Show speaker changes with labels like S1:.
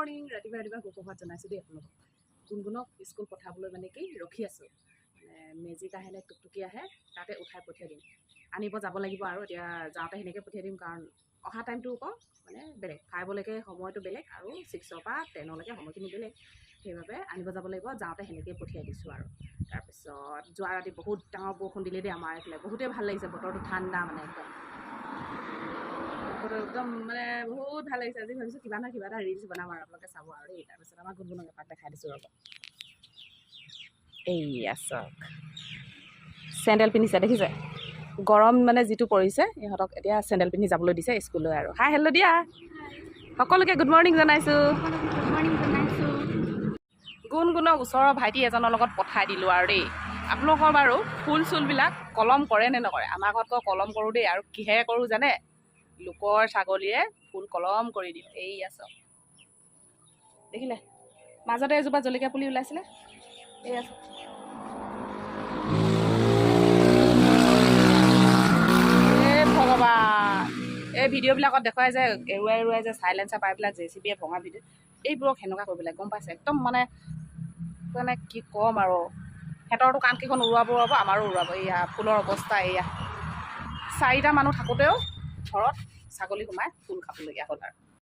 S1: morning ৰাতিপুৱা সুপ্ৰভাত জনাইছোঁ দেই আপোনালোকক গুণগুণক স্কুল পঠাবলৈ মানে কি ৰখি আছোঁ মেজিক আহে নে টুকটুকি আহে তাতে উঠাই পঠিয়াই দিম আনিব যাব লাগিব আৰু এতিয়া যাওঁতে সেনেকৈ পঠিয়াই দিম কাৰণ অহা টাইমটো আকৌ মানে বেলেগ 5লৈকে সময়টো বেলেগ আৰু 6ৰ পৰা 10লৈকে সময়খিনি বেলেগ সেইবাবে আনিব যাব লাগিব যাওঁতে সেনেকৈয়ে পঠিয়াই দিছোঁ আৰু তাৰপিছত যোৱা ৰাতি বহুত ডাঙৰ বৰষুণ দিলে দেই আমাৰ এইফালে বহুতেই ভাল লাগিছে বতৰটো ঠাণ্ডা মানে একদম মানে বহুত ভাল লাগিছে আজি ভাবিছোঁ কিবা নহয় কিবা এটা ৰিলচ বনাম আৰু আপোনালোকে চাব আৰু দেই তাৰপিছত আমাৰ গুণগুণক এপাক দেখাই দিছোঁ ৰ'ব এইয়া চাওক চেণ্ডেল পিন্ধিছে দেখিছে গৰম মানে যিটো পৰিছে ইহঁতক এতিয়া চেণ্ডেল পিন্ধি যাবলৈ দিছে স্কুললৈ আৰু হাই হেল্ল' দিয়া সকলোকে গুড মৰ্ণিং জনাইছোঁ গুণগুণক ওচৰৰ ভাইটি এজনৰ লগত পঠাই দিলোঁ আৰু দেই আপোনালোকৰ বাৰু ফুল চুলবিলাক কলম কৰে নে নকৰে আমাৰ ঘৰতকৈ কলম কৰোঁ দেই আৰু কিহেৰে কৰোঁ জানে লোকৰ ছাগলীয়ে ফুল কলম কৰি দিওঁ এইয়া চাওক দেখিলে মাজতে এজোপা জলকীয়া পুলি ওলাইছিলে এইয়া ভগৱান এই ভিডিঅ'বিলাকত দেখুৱাই যে এৰুৱাই যে চাইলেঞ্চাৰ পাই পেলাই JCBয়ে ভঙা ভিডিঅ' এইবোৰক সেনেকুৱা কৰিব লাগে গম পাইছে একদম মানে কি ক'ম আৰু সিহঁতৰতো কাণকেইখন উৰুৱাব আমাৰো উৰুৱাব এয়া ফুলৰ অৱস্থা এয়া 4টা মানুহ থাকোঁতেও ঘৰত ছাগলী সোমাই ফুল খাবলগীয়া হ'ল আৰু